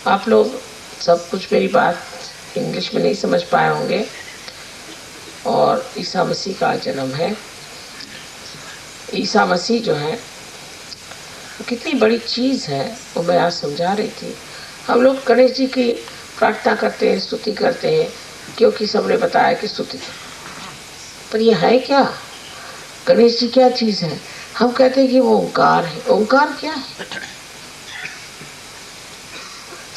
आप लोग सब कुछ मेरी बात इंग्लिश में नहीं समझ पाए होंगे। और ईसा मसीह का जन्म है। ईसा मसीह जो है वो कितनी बड़ी चीज़ है वो मैं आज समझा रही थी। हम लोग गणेश जी की प्रार्थना करते हैं, स्तुति करते हैं, क्योंकि सबने बताया कि स्तुति करो। पर ये है क्या? गणेश जी क्या चीज़ है? हम कहते हैं कि वो ओंकार है। ओंकार क्या है?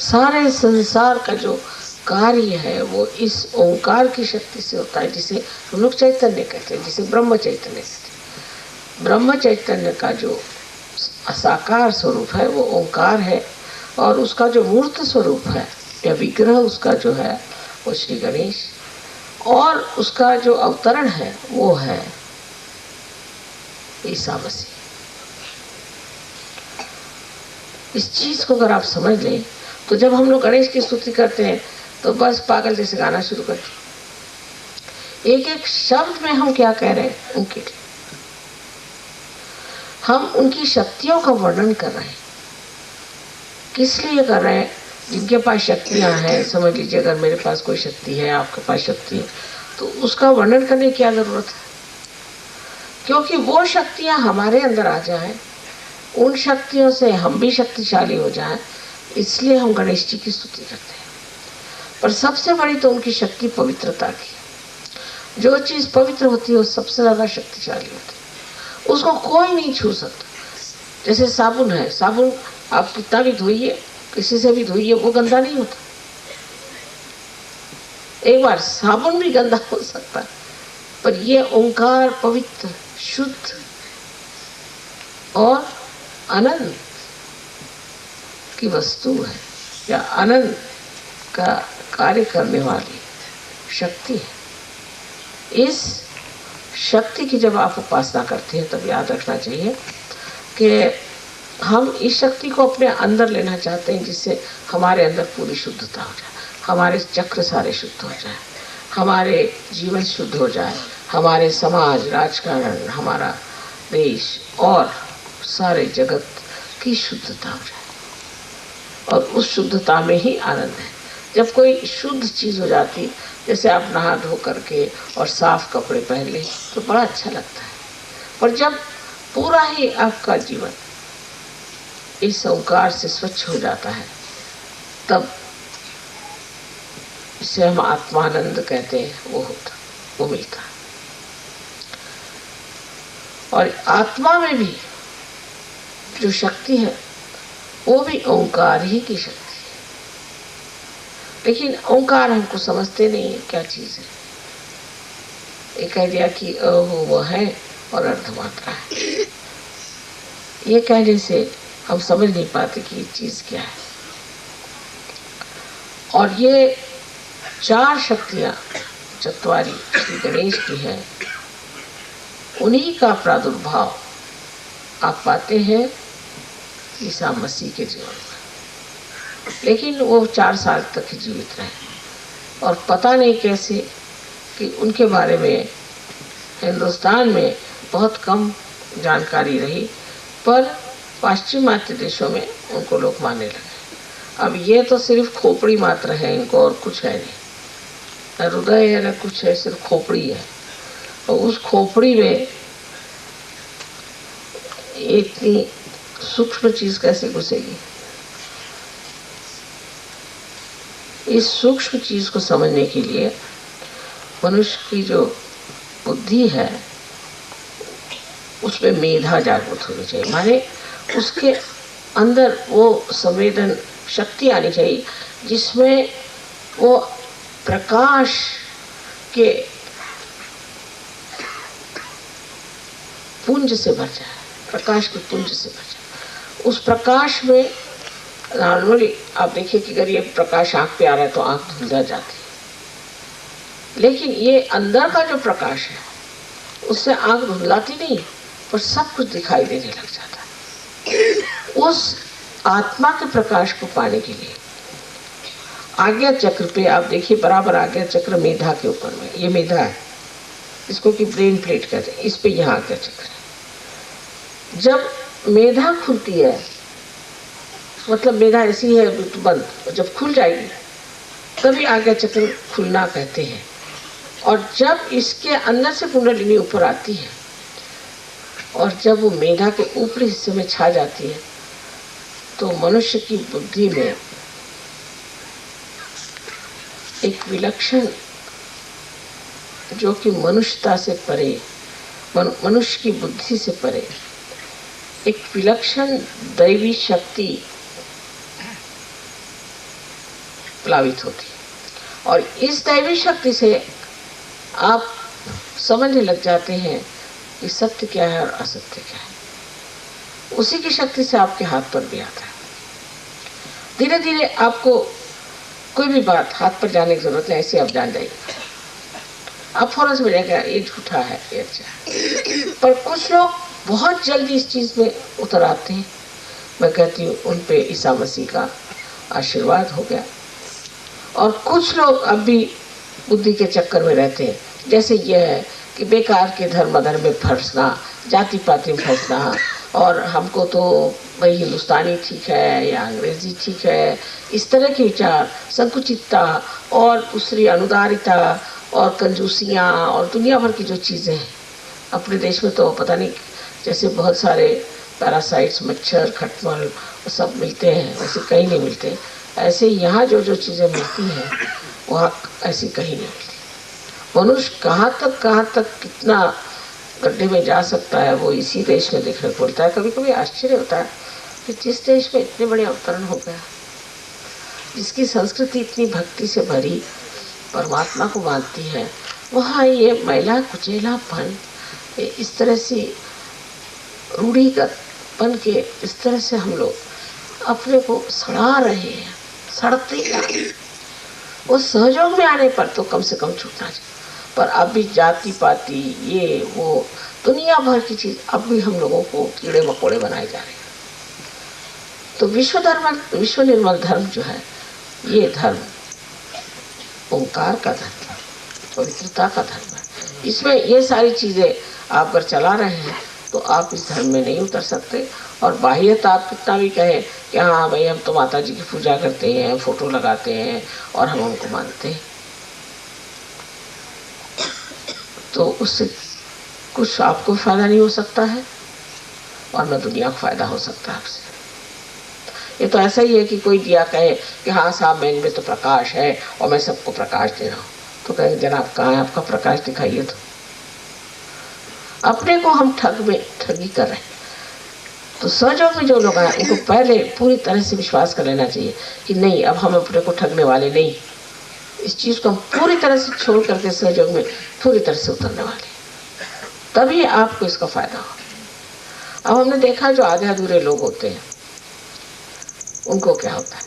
सारे संसार का जो कार्य है वो इस ओंकार की शक्ति से होता है, जिसे हम लोग चैतन्य कहते हैं, जिसे ब्रह्म चैतन्य कहते हैं। ब्रह्म चैतन्य का जो साकार स्वरूप है वो ओंकार है, और उसका जो मूर्त स्वरूप है या विग्रह उसका जो है वो श्री गणेश, और उसका जो अवतरण है वो है ईसा मसीह। इस चीज को अगर आप समझ लें तो जब हम लोग गणेश की स्तुति करते हैं तो बस पागल जैसे गाना शुरू करते हैं। एक एक शब्द में हम क्या कह रहे हैं उनके लिए, हम उनकी शक्तियों का वर्णन कर रहे हैं। किस लिए कर रहे हैं? जिनके पास शक्तियां हैं, समझ लीजिए अगर मेरे पास कोई शक्ति है, आपके पास शक्ति है, तो उसका वर्णन करने की क्या जरूरत है? क्योंकि वो शक्तियां हमारे अंदर आ जाए, उन शक्तियों से हम भी शक्तिशाली हो जाएं, इसलिए हम गणेश जी की स्तुति करते हैं। पर सबसे बड़ी तो उनकी शक्ति पवित्रता की। जो चीज पवित्र होती है वो सबसे ज्यादा शक्तिशाली होती है, उसको कोई नहीं छू सकता। जैसे साबुन है, साबुन आप कितना भी धोइए, किसी से भी धोइए, वो गंदा नहीं होता। एक बार साबुन भी गंदा हो सकता है, पर ये ओंकार पवित्र, शुद्ध और अनंत की वस्तु है, या अनंत का कार्य करने वाली शक्ति है। इस शक्ति की जब आप उपासना करते हैं तब याद रखना चाहिए कि हम इस शक्ति को अपने अंदर लेना चाहते हैं, जिससे हमारे अंदर पूरी शुद्धता हो जाए, हमारे चक्र सारे शुद्ध हो जाए, हमारे जीवन शुद्ध हो जाए, हमारे समाज, राजकारण, हमारा देश और सारे जगत की शुद्धता हो जाए। और उस शुद्धता में ही आनंद है। जब कोई शुद्ध चीज़ हो जाती, जैसे आप नहा धो करके और साफ कपड़े पहन लें तो बड़ा अच्छा लगता है। पर जब पूरा ही आपका जीवन इस ओंकार से स्वच्छ हो जाता है, तब इसे हम आत्मानंद कहते हैं, वो मिलता है। और आत्मा में भी जो शक्ति है वो भी ओंकार ही की शक्ति है। लेकिन ओंकार हमको समझते नहीं है क्या चीज है। ये कह दिया कि वो है और अर्धमात्रा है, ये कहने से हम समझ नहीं पाते कि ये चीज क्या है। और ये चार शक्तियां चतवारी श्री गणेश की है, उन्हीं का प्रादुर्भाव आप पाते हैं ईसा मसीह के जीवन में। लेकिन वो 4 साल तक ही जीवित रहे, और पता नहीं कैसे कि उनके बारे में हिंदुस्तान में बहुत कम जानकारी रही, पर पाश्चिमात्य देशों में उनको लोग मानने लगे। अब ये तो सिर्फ खोपड़ी मात्र है, इनको और कुछ है नहीं, न हृदय है न कुछ है, सिर्फ खोपड़ी है। और उस खोपड़ी में इतनी सूक्ष्म चीज कैसे घुसेगी? इस सूक्ष्म चीज को समझने के लिए मनुष्य की जो बुद्धि है उसमें मेधा जागृत होनी चाहिए, माने उसके अंदर वो संवेदन शक्ति आनी चाहिए जिसमें वो प्रकाश के पुंज से भर जाए, प्रकाश के पुंज से भर जाए। उस प्रकाश में नॉर्मली आप देखिए कि अगर ये प्रकाश आँख पे आ रहा है तो आँख धुंधला जाती है, लेकिन ये अंदर का जो प्रकाश है उससे आँख धुंधलाती नहीं, पर सब कुछ दिखाई देने लग जाता है। उस आत्मा के प्रकाश को पाने के लिए आज्ञा चक्र पे आप देखिए, बराबर आज्ञा चक्र मेधा के ऊपर में, ये मेधा है, इसको कि ब्रेन प्लेट कहते हैं, इस पे यहाँ आज्ञा चक्र है। जब मेधा खुलती है मतलब मेधा ऐसी है बंद, जब खुल जाएगी तभी आज्ञा चक्र खुलना कहते हैं। और जब इसके अंदर से कुंडलिनी ऊपर आती है और जब वो मेधा के ऊपरी हिस्से में छा जाती है तो मनुष्य की बुद्धि में एक विलक्षण, जो कि मनुष्यता से परे, मनुष्य की बुद्धि से परे एक विलक्षण दैवी शक्ति प्लावित होती है। और इस दैवी शक्ति से आप समझने लग जाते हैं कि सत्य क्या है और असत्य क्या है। उसी की शक्ति से आपके हाथ पर भी आता है। धीरे धीरे आपको कोई भी बात हाथ पर जाने की जरूरत नहीं, ऐसे आप जान जाइए, आप फौरन समझ जाएगा ये झूठा है, ये अच्छा है। पर कुछ लोग बहुत जल्दी इस चीज में उतर आते हैं। मैं कहती हूँ उन पे ईसा मसीह का आशीर्वाद हो गया। और कुछ लोग अब भी बुद्धि के चक्कर में रहते हैं, जैसे यह है कि बेकार के धर्म अधर्म में फंसना, जाति पाति में फंसना, और हमको तो भाई हिंदुस्तानी ठीक है या अंग्रेजी ठीक है, इस तरह के विचार, संकुचितता और दूसरी अनुदारिता और कंजूसियाँ और दुनिया भर की जो चीज़ें हैं। अपने देश में तो पता नहीं, जैसे बहुत सारे पैरासाइट्स, मच्छर, खटमल सब मिलते हैं, वैसे कहीं नहीं मिलते। ऐसे यहाँ जो जो चीज़ें मिलती हैं वहाँ ऐसी कहीं नहीं मिलती। मनुष्य कहाँ तक कितना गड्ढे में जा सकता है वो इसी देश में देखने को मिलता है। कभी कभी आश्चर्य होता है कि जिस देश में इतने बड़े अवतरण हो गया, जिसकी संस्कृति इतनी भक्ति से भरी, परमात्मा को मानती है, वहाँ ये मैला कुचेलापन, इस तरह से रूढ़िगत बन के इस तरह से हम लोग अपने को सड़ा रहे हैं, सड़ते हैं। वो सहयोग में आने पर तो कम से कम छूटना चाहिए, पर अभी जाति पाति ये वो दुनिया भर की चीज अब भी हम लोगों को कीड़े मकोड़े बनाए जा रहे हैं। तो विश्व निर्मल धर्म जो है, ये धर्म ओंकार का धर्म है, पवित्रता का धर्म है। इसमें ये सारी चीजें आप अगर चला रहे हैं तो आप इस धर्म में नहीं उतर सकते। और बाह्यता आप कितना भी कहें कि हाँ भाई हम तो माता जी की पूजा करते हैं, फोटो लगाते हैं और हम उनको मानते हैं, तो उससे कुछ आपको फायदा नहीं हो सकता है और न दुनिया को फायदा हो सकता है आपसे। ये तो ऐसा ही है कि कोई दिया कहे कि हाँ साहब मैं इनमें तो प्रकाश है और मैं सबको प्रकाश दे रहा हूँ, तो कहेंगे जनाब कहाँ है आपका प्रकाश, दिखाइए। तो अपने को हम ठगी कर रहे हैं। तो सहयोग में जो लोग हैं उनको पहले पूरी तरह से विश्वास कर लेना चाहिए कि नहीं, अब हम अपने को ठगने वाले नहीं, इस चीज को हम पूरी तरह से छोड़ करके सहयोग में पूरी तरह से उतरने वाले, तभी आपको इसका फायदा हो। अब हमने देखा जो आधे अधूरे लोग होते हैं उनको क्या होता है,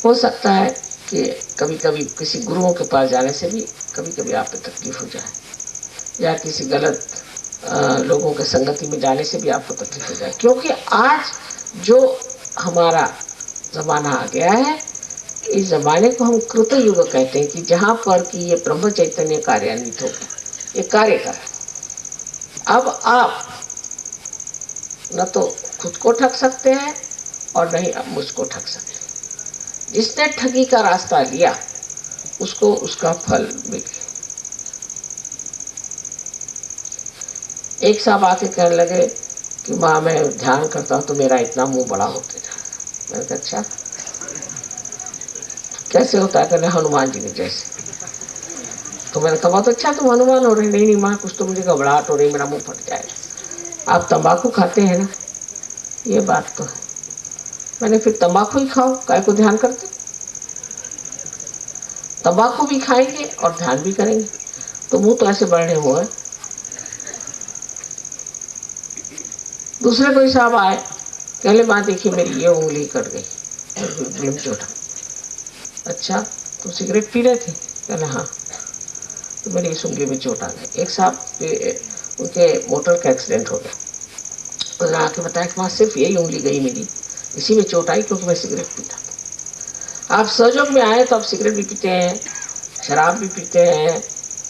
हो सकता है कि कभी कभी किसी गुरुओं के पास जाने से भी कभी कभी आप पे तकलीफ हो जाए, या किसी गलत लोगों के संगति में जाने से भी आपको तकलीफ हो जाए। क्योंकि आज जो हमारा जमाना आ गया है, इस जमाने को हम कृत युग कहते हैं, कि जहाँ पर कि ये ब्रह्म चैतन्य कार्यान्वित हो गया, ये कार्य कर। अब आप न तो खुद को ठग सकते हैं और नहीं अब मुझको ठग सकते। जिसने ठगी का रास्ता लिया उसको उसका फल मिल गया। एक साहब आके कहने लगे कि माँ मैं ध्यान करता हूँ तो मेरा इतना मुंह बड़ा होते जा रहा है। मैंने कहा अच्छा कैसे होता है? कहने हनुमान जी के जैसे। तो मैंने कहा बहुत अच्छा, तुम हनुमान हो रहे। नहीं माँ कुछ तो मुझे घबराहट हो रही, मेरा मुंह फट जाएगा। आप तंबाकू खाते हैं ना, ये बात तो है। मैंने फिर तंबाकू ही खाओ, काय को ध्यान करते? तंबाकू भी खाएंगे और ध्यान भी करेंगे तो मुंह तो ऐसे बढ़ने हुए। दूसरे कोई साहब आए, कहले माँ देखिए मेरी ये उंगली कट गई, चोटा। अच्छा तुम सिगरेट पी रहे थे? कहले हाँ। तो मेरी इस उंगली में चोट आ गई। एक साहब उनके मोटर का एक्सीडेंट हो गया, उन्होंने आके बताया कि माँ सिर्फ यही उंगली गई मेरी, इसी में चोट आई क्योंकि मैं सिगरेट पीता था। आप सहयोग में आए तो आप सिगरेट भी पीते हैं, शराब भी पीते हैं,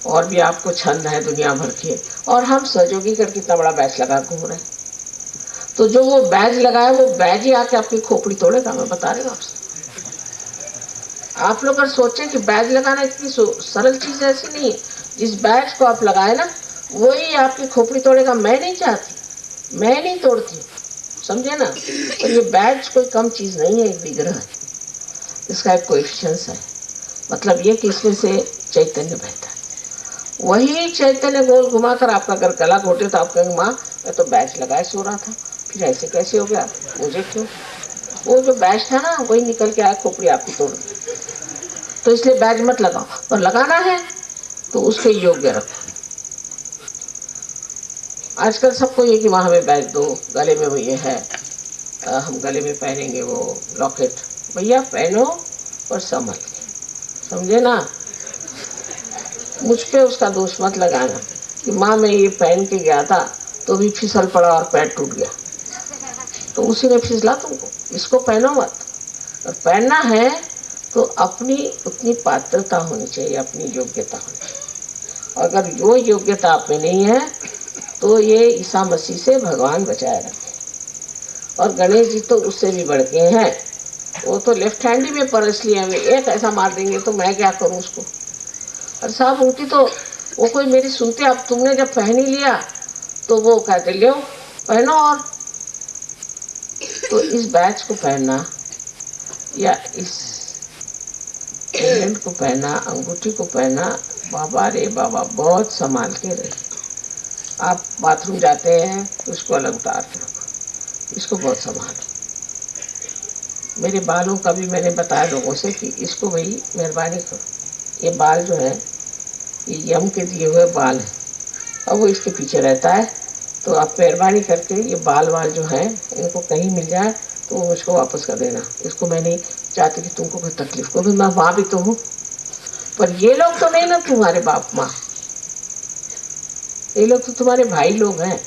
और भी आपको छंद है दुनिया भर के, और हम सहयोगी करके इतना बड़ा बैच लगा घूम रहे हैं। तो जो वो बैज लगाया वो बैज ही आके आपकी खोपड़ी तोड़ेगा। मैं बता रही हूँ आपसे। आप लोग अगर सोचें कि बैज लगाना इतनी सरल चीज ऐसी नहीं है। जिस बैज को आप लगाए ना वही आपकी खोपड़ी तोड़ेगा। मैं नहीं चाहती, मैं नहीं तोड़ती, समझे ना। पर ये बैज कोई कम चीज नहीं है, एक विग्रह है, इसका एक कोएफिशिएंस है। मतलब ये कि इसमें से चैतन्य बहता है। वही चैतन्य गोल घुमाकर आपका अगर गला घोटे तो आप कहेंगे माँ मैं तो बैच लगाए सो रहा था, फिर ऐसे कैसे हो गया, मुझे क्यों। वो जो बैच था ना वही निकल के आया, खोपड़ी आपकी तोड़ दी। तो इसलिए बैच मत लगाओ, पर लगाना है तो उसके योग्य रखो। आजकल सबको ये कि वहां हमें बैच दो, गले में वो ये है, हम गले में पहनेंगे वो लॉकेट। भैया पहनो और संभल के, समझे ना। मुझ पे उसका दोष मत लगाना कि माँ मैं ये पहन के गया था तो भी फिसल पड़ा और पैर टूट गया, तो उसी ने फिसला तुमको। इसको पहनो मत। और पहनना है तो अपनी उतनी पात्रता होनी चाहिए, अपनी योग्यता होनी चाहिए। और अगर वो योग्यता आप में नहीं है तो ये ईसा मसीह से भगवान बचाए रखे। और गणेश जी तो उससे भी बढ़ के हैं, वो तो लेफ्ट हैंड ही में परस लिए हमें, एक ऐसा मार देंगे तो मैं क्या करूं उसको। और साहब उनकी तो वो कोई मेरी सुनते, अब तुमने जब पहन ही लिया तो वो कहते ले पहनो। और तो इस बैच को पहनना या इस पेंडेंट को पहनना, अंगूठी को पहनना, बाबा रे बाबा बहुत संभाल के रहे। आप बाथरूम जाते हैं तो इसको अलग उतार के रखो, इसको बहुत संभालो। मेरे बालों का भी मैंने बताया लोगों से कि इसको भाई मेहरबानी करो, ये बाल जो है ये यम के दिए हुए बाल हैं और वो इसके पीछे रहता है। तो आप मेहरबानी करके ये बाल जो हैं इनको कहीं मिल जाए तो मुझको वापस कर देना। इसको मैं नहीं चाहती कि तुमको कोई तकलीफ को, मैं माँ भी तो हूँ। पर ये लोग तो नहीं ना तुम्हारे बाप माँ, ये लोग तो तुम्हारे भाई लोग हैं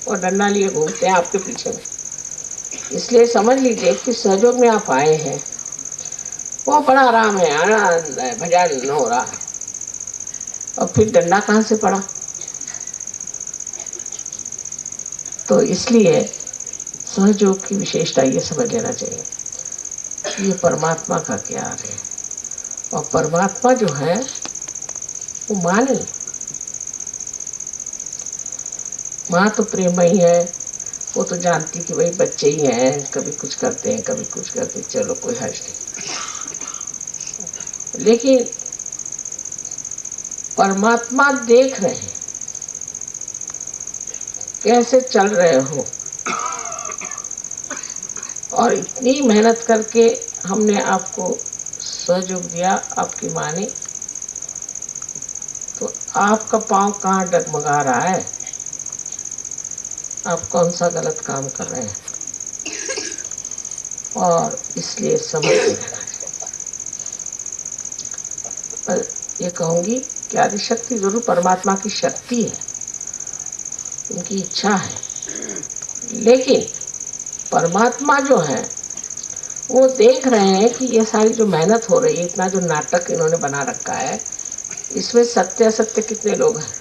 और डंडा लिए घूमते हैं आपके पीछे में। इसलिए समझ लीजिए कि सहयोग में आप आए हैं वो बड़ा आराम है, आनंद है, भजन हो रहा है। और फिर डंडा कहाँ से पड़ा। तो इसलिए सहयोग की विशेषता ये समझ लेना चाहिए कि ये परमात्मा का प्यार है। और परमात्मा जो है वो माँ नहीं, माँ तो प्रेममयी है, वो तो जानती कि भाई बच्चे ही हैं, कभी कुछ करते हैं कभी कुछ करते हैं, चलो कोई हर्ज नहीं। लेकिन परमात्मा देख रहे हैं कैसे चल रहे हो, और इतनी मेहनत करके हमने आपको सहयोग दिया आपकी माँ ने, तो आपका पांव कहाँ डगमगा रहा है, आप कौन सा गलत काम कर रहे हैं। और इसलिए समझ के रहना चाहिए। पर ये कहूंगी कि आदिशक्ति जरूर परमात्मा की शक्ति है, उनकी इच्छा है, लेकिन परमात्मा जो है वो देख रहे हैं कि ये सारी जो मेहनत हो रही है, इतना जो नाटक इन्होंने बना रखा है, इसमें सत्य असत्य कितने लोग हैं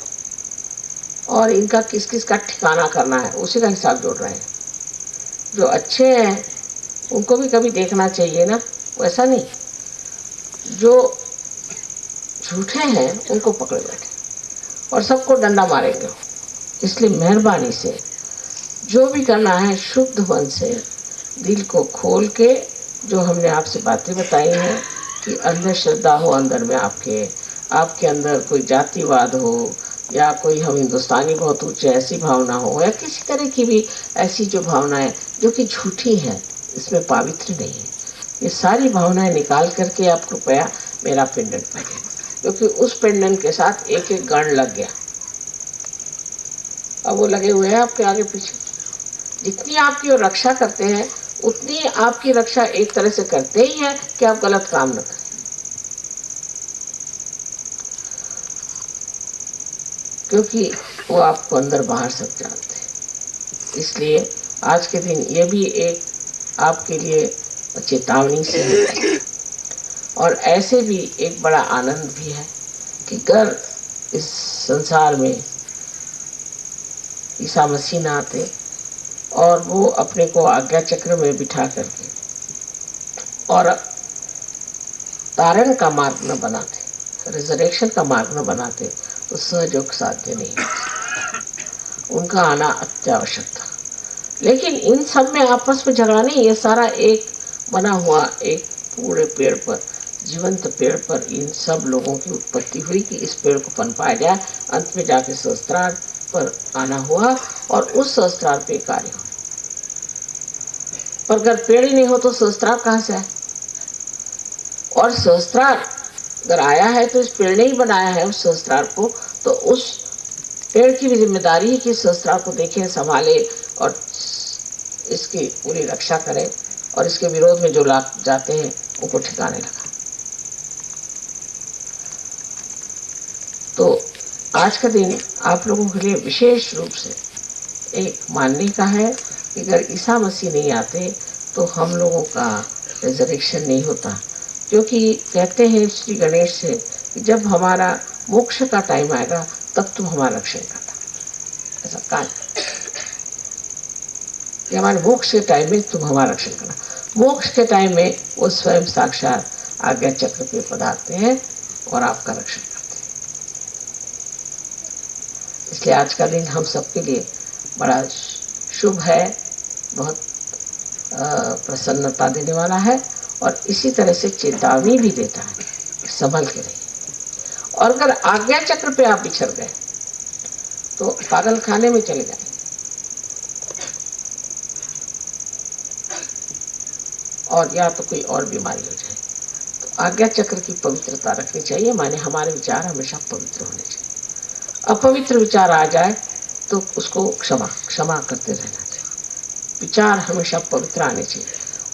और इनका किस किस का ठिकाना करना है, उसी का हिसाब जोड़ रहे हैं। जो अच्छे हैं उनको भी कभी देखना चाहिए ना, वैसा नहीं। जो झूठे हैं उनको पकड़े बैठे और सबको डंडा मारेंगे। इसलिए मेहरबानी से जो भी करना है शुद्ध मन से, दिल को खोल के, जो हमने आपसे बातें बताई हैं कि अंदर श्रद्धा हो, अंदर में आपके अंदर कोई जातिवाद हो या कोई हम हिंदुस्तानी बहुत ऊंचे ऐसी भावना हो, या किसी तरह की भी ऐसी जो भावनाएं जो कि झूठी हैं, इसमें पावित्र नहीं है। ये सारी भावनाएं निकाल करके आप कृपया मेरा पेंडेंट पहने, क्योंकि उस पेंडेंट के साथ एक एक गण लग गया। अब वो लगे हुए हैं आपके आगे पीछे। जितनी आपकी वो रक्षा करते हैं उतनी आपकी रक्षा एक तरह से करते ही है कि आप गलत काम न करें। क्योंकि वो आपको अंदर बाहर सब जानते हैं। इसलिए आज के दिन ये भी एक आपके लिए चेतावनी से है, और ऐसे भी एक बड़ा आनंद भी है कि अगर इस संसार में ईसा मसीह ना आते और वो अपने को आज्ञा चक्र में बिठा करके और तारण का मार्ग न बनाते, रिजरेक्शन का मार्ग न बनाते, तो सहयोग साध्य नहीं होता। उनका आना अत्यावश्यक था। लेकिन इन सब में आपस में झगड़ा नहीं, ये सारा एक बना हुआ एक पूरे पेड़ पर, जीवंत पेड़ पर इन सब लोगों की उत्पत्ति हुई कि इस पेड़ को पनपाया जाए। अंत में जाके सहस्त्रार पर आना हुआ और उस सहस्त्रार पे कार्य हो। पर अगर पेड़ ही नहीं हो तो सहस्त्रार कहाँ से आए? और सहस्त्रार अगर आया है तो इस पेड़ ने ही बनाया है उस सहस्त्रार को, तो उस पेड़ की भी जिम्मेदारी है कि सहस्त्रार को देखे, संभाले और इसकी पूरी रक्षा करे और इसके विरोध में जो लोग जाते हैं उनको ठिकाने लगा। तो आज का दिन आप लोगों के लिए विशेष रूप से एक मानने का है कि अगर ईसा मसीह नहीं आते तो हम लोगों का रिजरेक्शन नहीं होता। क्योंकि कहते हैं श्री गणेश से कि जब हमारा मोक्ष का टाइम आएगा तब तुम हमारा रक्षण करना। ऐसा कहा कि हमारे मोक्ष के टाइम में तुम हमारा रक्षण करना। मोक्ष के टाइम में वो स्वयं साक्षात आज्ञा चक्र पे पधारते हैं और आपका रक्षण करते हैं। इसलिए आज का दिन हम सबके लिए बड़ा शुभ है, बहुत प्रसन्नता देने वाला है और इसी तरह से चेतावनी भी देता है, संभल के रहिए। और अगर आज्ञा चक्र पे आप बिछड़ गए तो पागल खाने में चले जाएंगे। और या तो कोई और बीमारी हो जाए। तो आज्ञा चक्र की पवित्रता रखनी चाहिए, माने हमारे विचार हमेशा पवित्र होने चाहिए। अपवित्र विचार आ जाए तो उसको क्षमा करते रहना चाहिए। विचार हमेशा पवित्र आने चाहिए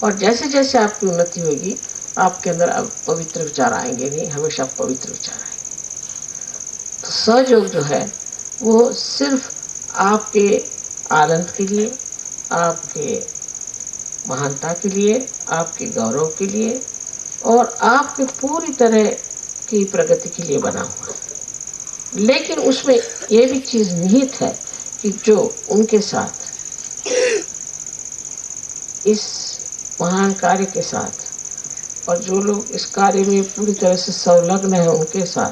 और जैसे जैसे आपकी उन्नति होगी आपके अंदर अब पवित्र विचार आएंगे नहीं, हमेशा पवित्र विचार आएंगे। तो सहयोग जो है वो सिर्फ आपके आनंद के लिए, आपके महानता के लिए, आपके गौरव के लिए और आपके पूरी तरह की प्रगति के लिए बना हुआ है। लेकिन उसमें ये भी चीज निहित है कि जो उनके साथ इस महान कार्य के साथ और जो लोग इस कार्य में पूरी तरह से संलग्न है उनके साथ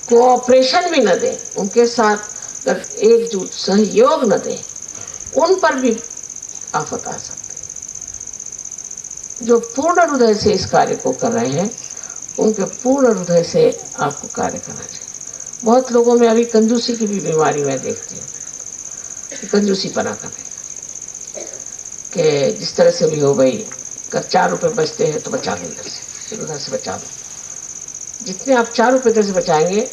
कोऑपरेशन भी न दें, उनके साथ एकजुट सहयोग न दें, उन पर भी आफत आ सकती है। जो पूर्ण हृदय से इस कार्य को कर रहे हैं उनके पूर्ण हृदय से आपको कार्य करना चाहिए। बहुत लोगों में अभी कंजूसी की भी बीमारी मैं देखती हूँ, कंजूसी बना कर कि जिस तरह से भी हो भाई, अगर 4 रुपए बचते हैं तो बचा दो, इधर से उधर से बचा दो। जितने आप 4 रुपए इधर से बचाएंगे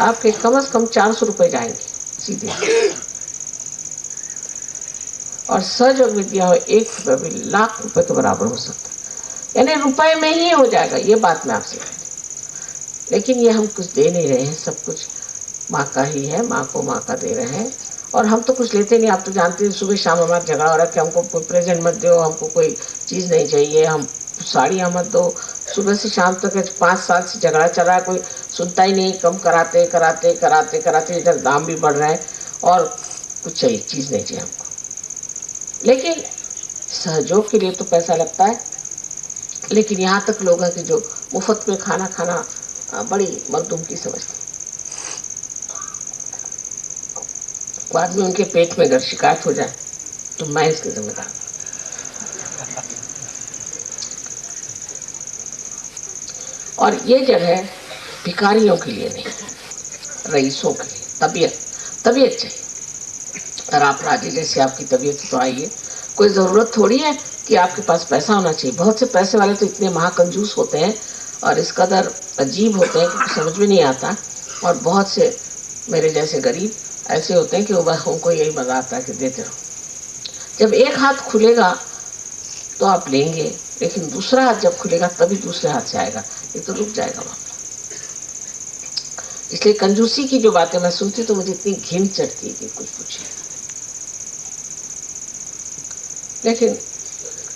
आपके कम से कम 400 रुपए जाएंगे सीधे। और सहयोग विद्या हो 1 रुपये भी लाख रुपए के बराबर हो सकता है, यानी रुपए में ही हो जाएगा। ये बात मैं आपसे कहती। लेकिन ये हम कुछ दे नहीं रहे हैं, सब कुछ माँ का ही है, माँ को माँ का दे रहे हैं और हम तो कुछ लेते नहीं। आप तो जानते हैं सुबह शाम हमारा झगड़ा हो रहा है कि हमको कोई प्रेजेंट मत दो, हमको कोई चीज़ नहीं चाहिए, हम साड़ियाँ मत दो। सुबह से शाम तक 5 साल से झगड़ा चल रहा है, कोई सुनता ही नहीं। कम कराते कराते कराते कराते इधर दाम भी बढ़ रहा है और कुछ चाहिए चीज़ नहीं चाहिए हमको। लेकिन सहयोग के लिए तो पैसा लगता है। लेकिन यहाँ तक लोग हैं कि जो मुफ्त में खाना खाना बड़ी मखदूम की समझते। बाद में उनके पेट में अगर शिकायत हो जाए तो मैं इसके जिम्मेदार। और ये जगह भिखारियों के लिए नहीं, रईसों के लिए। तबीयत चाहिए। और आप राजी जैसे आपकी तबीयत तो आइए, कोई ज़रूरत थोड़ी है कि आपके पास पैसा होना चाहिए। बहुत से पैसे वाले तो इतने महाकंजूस होते हैं और इस कदर अजीब होते हैं कि समझ में नहीं आता। और बहुत से मेरे जैसे गरीब ऐसे होते हैं कि उनको यही मजा आता है कि देते रहो। जब एक हाथ खुलेगा तो आप लेंगे, लेकिन दूसरा हाथ जब खुलेगा तभी दूसरे हाथ से आएगा, ये तो रुक जाएगा मामला। इसलिए कंजूसी की जो बातें मैं सुनती तो मुझे इतनी घिन चढ़ती है कि कुछ पूछे। लेकिन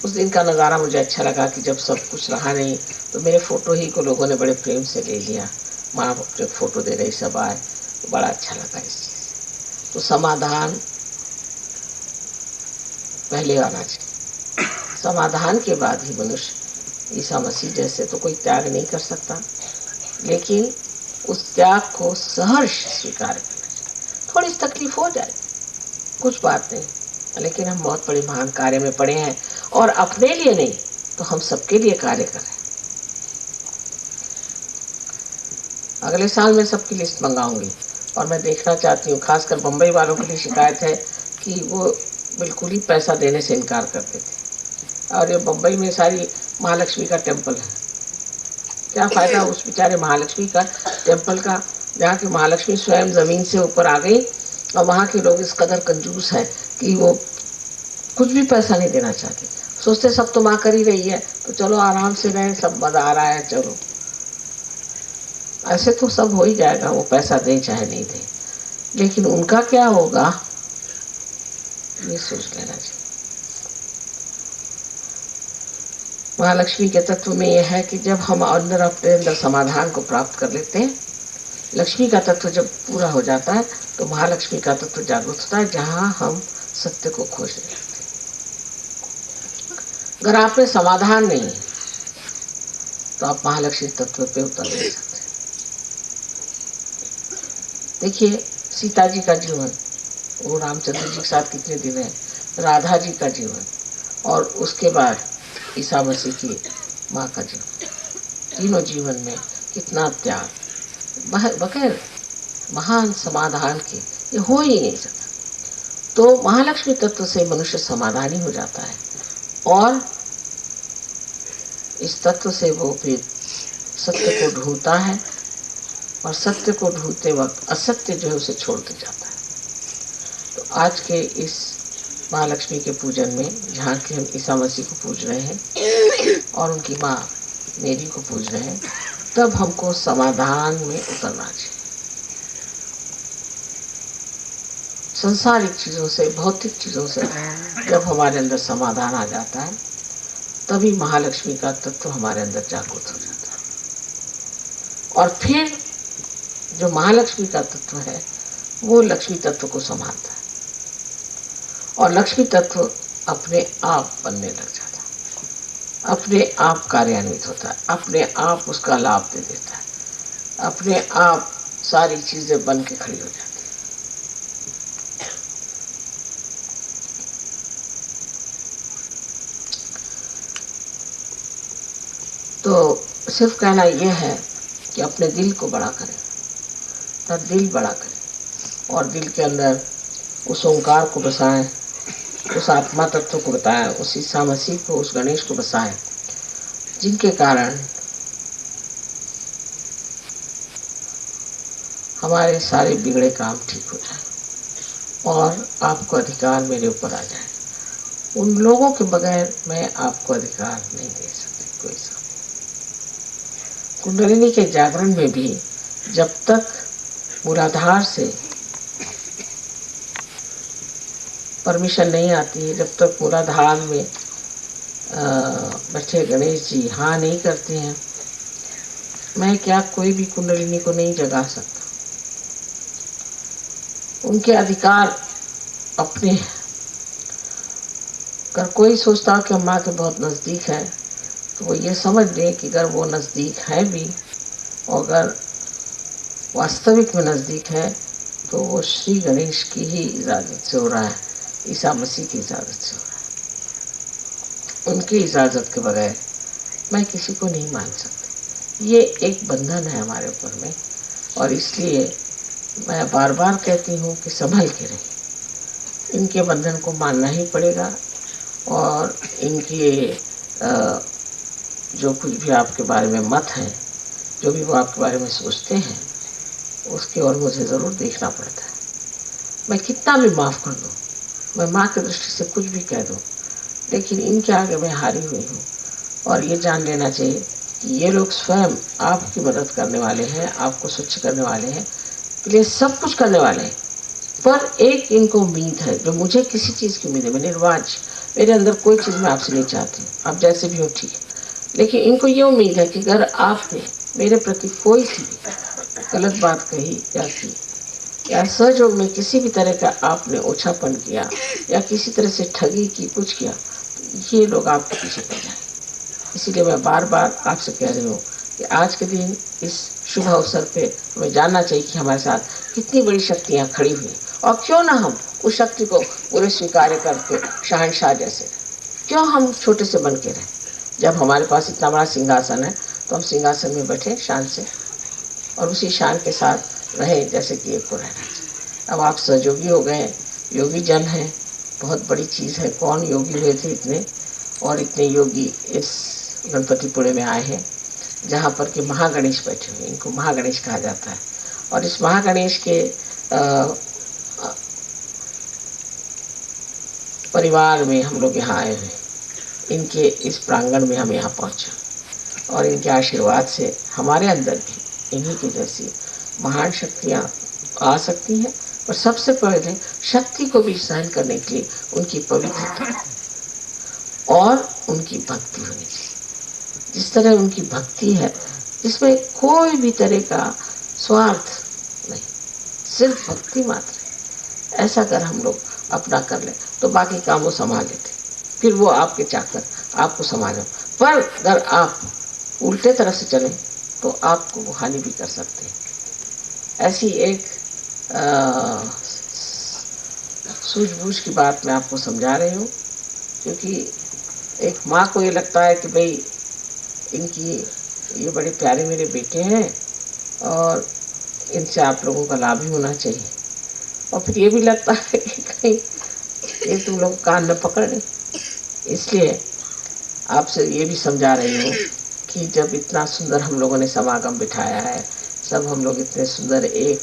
उस दिन का नज़ारा मुझे अच्छा लगा कि जब सब कुछ रहा नहीं तो मेरे फोटो ही को लोगों ने बड़े प्रेम से ले लिया। माँ अपने फोटो दे रही, सब आए, तो बड़ा अच्छा लगा इस चीज़। तो समाधान पहले आना चाहिए। समाधान के बाद ही मनुष्य ईसा मसीह जैसे तो कोई त्याग नहीं कर सकता, लेकिन उस त्याग को सहर्ष स्वीकार करना चाहिए। थोड़ी सी तकलीफ हो जाए, कुछ बात नहीं, लेकिन हम बहुत बड़े महान कार्य में पड़े हैं और अपने लिए नहीं तो हम सबके लिए कार्य कर रहे हैं। अगले साल मैं सबकी लिस्ट मंगाऊंगी और मैं देखना चाहती हूँ, खासकर बम्बई वालों के लिए शिकायत है कि वो बिल्कुल ही पैसा देने से इनकार करते थे। और ये बम्बई में सारी महालक्ष्मी का टेम्पल है, क्या फायदा उस बेचारे महालक्ष्मी का टेम्पल का, जहाँ की महालक्ष्मी स्वयं जमीन से ऊपर आ गई और वहाँ के लोग इस कदर कंजूस हैं कि वो कुछ भी पैसा नहीं देना चाहते। सोचते सब तो माँ कर ही रही है तो चलो आराम से रहे, सब मजा आ रहा है, चलो ऐसे तो सब हो ही जाएगा, वो पैसा दे चाहे नहीं दे, लेकिन उनका क्या होगा ये सोच लेना चाहिए। महालक्ष्मी के तत्व में यह है कि जब हम अंदर अपने अंदर समाधान को प्राप्त कर लेते हैं, लक्ष्मी का तत्व जब पूरा हो जाता है तो महालक्ष्मी का तत्व जागृत होता है, जहां हम सत्य को खोजने लगते हैं। अगर आप में समाधान नहीं है तो आप महालक्ष्मी तत्व पे उतर नहीं सकते। देखिए सीता जी का जीवन, वो रामचंद्र जी के साथ कितने दिन है, राधा जी का जीवन, और उसके बाद ईसा मसीह की माँ का जीवन, तीनों जीवन में कितना त्याग, बगैर महान समाधान के ये हो ही नहीं सकता। तो महालक्ष्मी तत्व से मनुष्य समाधानी हो जाता है और इस तत्व से वो फिर सत्य को ढूंढता है और सत्य को ढूंढते वक्त असत्य जो है उसे छोड़ते जाता है। तो आज के इस महालक्ष्मी के पूजन में, जहाँ के हम ईसा मसीह को पूज रहे हैं और उनकी माँ मेरी को पूज रहे हैं, तब हमको समाधान में उतरना चाहिए। संसारिक चीजों से, भौतिक चीजों से जब हमारे अंदर समाधान आ जाता है तभी महालक्ष्मी का तत्व हमारे अंदर जागृत हो जाता है और फिर जो महालक्ष्मी का तत्व है वो लक्ष्मी तत्व को संभालता है और लक्ष्मी तत्व अपने आप बनने लग जाता है, अपने आप कार्यान्वित होता है, अपने आप उसका लाभ दे देता है, अपने आप सारी चीजें बन के खड़ी हो जाती है। तो सिर्फ कहना यह है कि अपने दिल को बड़ा करें, तो दिल बड़ा करें और दिल के अंदर उस ओंकार को बसाएं, उस आत्मा तत्व को बताएं, उस ईसा मसीह को, उस गणेश को बसाएं, जिनके कारण हमारे सारे बिगड़े काम ठीक हो जाए और आपको अधिकार मेरे ऊपर आ जाए। उन लोगों के बगैर मैं आपको अधिकार नहीं दे सकती कोई सा। कुंडलिनी के जागरण में भी जब तक मूलाधार से परमिशन नहीं आती है, जब तक मूलाधार में बैठे गणेश जी हाँ नहीं करते हैं, मैं क्या कोई भी कुंडलिनी को नहीं जगा सकता। उनके अधिकार अपने, अगर कोई सोचता हो कि हम माँ के बहुत नज़दीक है तो वो ये समझ ले कि अगर वो नज़दीक है भी और अगर वास्तविक में नज़दीक है तो वो श्री गणेश की ही इजाज़त से हो रहा है, ईसा मसीह की इजाज़त से हो रहा है। उनकी इजाज़त के बगैर मैं किसी को नहीं मान सकती। ये एक बंधन है हमारे ऊपर में और इसलिए मैं बार बार कहती हूँ कि संभल के रहिए। इनके बंधन को मानना ही पड़ेगा और इनके जो कुछ भी आपके बारे में मत है, जो भी वो आपके बारे में सोचते हैं, उसकी ओर मुझे ज़रूर देखना पड़ता है। मैं कितना भी माफ़ कर दूँ, मैं माँ की दृष्टि से कुछ भी कह दूँ, लेकिन इनके आगे मैं हारी हुई हूँ। और ये जान लेना चाहिए कि ये लोग स्वयं आपकी मदद करने वाले हैं, आपको स्वच्छ करने वाले हैं, लिए सब कुछ करने वाले हैं, पर एक इनको उम्मीद है जो मुझे किसी चीज़ की उम्मीद है। मैं निर्वाच, मेरे अंदर कोई चीज़ मैं आपसे नहीं चाहती, आप जैसे भी हो ठीक है, लेकिन इनको ये उम्मीद है कि अगर आपने मेरे प्रति कोई सी गलत बात कही या की या सहयोग में किसी भी तरह का आपने ओछापन किया या किसी तरह से ठगी की कुछ किया, तो ये लोग आपके पीछे पड़ जाएंगे। इसीलिए मैं बार बार आपसे कह रही हूँ कि आज के दिन इस शुभ अवसर पे हमें जानना चाहिए कि हमारे साथ कितनी बड़ी शक्तियाँ खड़ी हुई, और क्यों ना हम उस शक्ति को पूरे स्वीकार करके शहंशाह जैसे, क्यों हम छोटे से बन के रहें। जब हमारे पास इतना बड़ा सिंहासन है तो हम सिंहासन में बैठे शान से, और उसी शान के साथ रहे जैसे कि एक को रहना चाहिए। अब आप सहयोगी हो गए, योगी जन हैं, बहुत बड़ी चीज़ है। कौन योगी हुए थे इतने, और इतने योगी इस गणपतिपुरे में आए हैं जहाँ पर कि महागणेश बैठे हुए, इनको महागणेश कहा जाता है। और इस महागणेश के परिवार में हम लोग यहाँ आए हुए, इनके इस प्रांगण में हम यहाँ पहुँचे, और इनके आशीर्वाद से हमारे अंदर भी इन्हीं की जैसी महान शक्तियाँ आ सकती हैं। और सबसे पहले शक्ति को भी सहन करने के लिए उनकी पवित्रता और उनकी भक्ति होनी चाहिए। जिस तरह उनकी भक्ति है जिसमें कोई भी तरह का स्वार्थ नहीं, सिर्फ भक्ति मात्र है, ऐसा अगर हम लोग अपना कर ले तो बाकी काम वो संभाल लेते, फिर वो आपके चाकर आपको संभाले। पर अगर आप उल्टे तरफ से चले तो आपको वो हानि भी कर सकते हैं। ऐसी एक सूझबूझ की बात मैं आपको समझा रही हूँ, क्योंकि एक माँ को ये लगता है कि भाई इनकी ये बड़े प्यारे मेरे बेटे हैं और इनसे आप लोगों का लाभ ही होना चाहिए, और फिर ये भी लगता है कि कहीं ये तुम लोग कान न पकड़ लें। इसलिए आपसे ये भी समझा रही हूँ कि जब इतना सुंदर हम लोगों ने समागम बिठाया है, सब हम लोग इतने सुंदर एक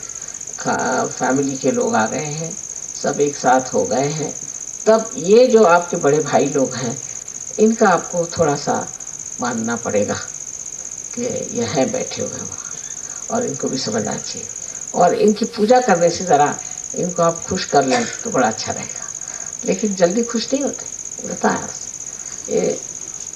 फैमिली के लोग आ गए हैं, सब एक साथ हो गए हैं, तब ये जो आपके बड़े भाई लोग हैं इनका आपको थोड़ा सा मानना पड़ेगा कि यह है बैठे हुए हैं वहाँ, और इनको भी समझना चाहिए। और इनकी पूजा करने से ज़रा इनको आप खुश कर लें तो बड़ा अच्छा रहेगा, लेकिन जल्दी खुश नहीं होते, बताया ये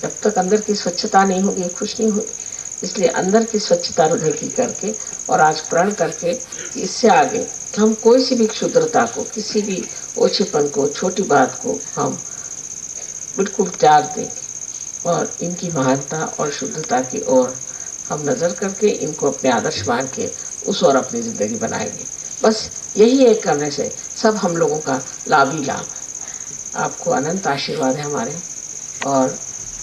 जब तक अंदर की स्वच्छता नहीं होगी खुश नहीं होगी। इसलिए अंदर की स्वच्छता हृदय की करके और आज प्रण करके इससे आगे हम कोई सी भी क्षुद्रता को, किसी भी ओछेपन को, छोटी बात को हम बिल्कुल त्याग देंगे और इनकी महानता और शुद्धता की ओर हम नज़र करके इनको अपने आदर्श मान के उस ओर अपनी ज़िंदगी बनाएंगे। बस यही एक करने से सब हम लोगों का लाभ ही लाभ है। आपको अनंत आशीर्वाद है हमारे, और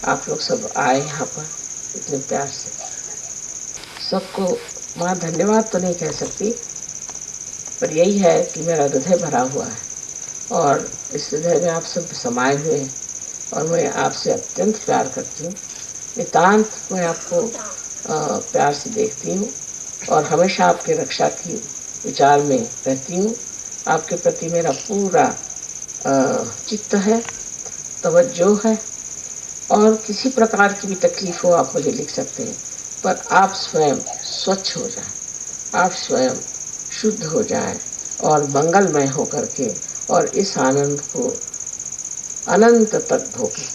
आप लोग सब आए यहाँ पर इतने प्यार से। सबको माँ धन्यवाद तो नहीं कह सकती, पर यही है कि मेरा हृदय भरा हुआ है और इस हृदय में आप सब समाये हुए हैं, और मैं आपसे अत्यंत प्यार करती हूँ। नितांत मैं आपको प्यार से देखती हूँ और हमेशा आपके रक्षा की विचार में रहती हूँ। आपके प्रति मेरा पूरा चित्त है, तवज्जो है, और किसी प्रकार की भी तकलीफ हो आप मुझे लिख सकते हैं, पर आप स्वयं स्वच्छ हो जाएं, आप स्वयं शुद्ध हो जाएं और मंगलमय हो करके और इस आनंद को अनंत तक भोगें।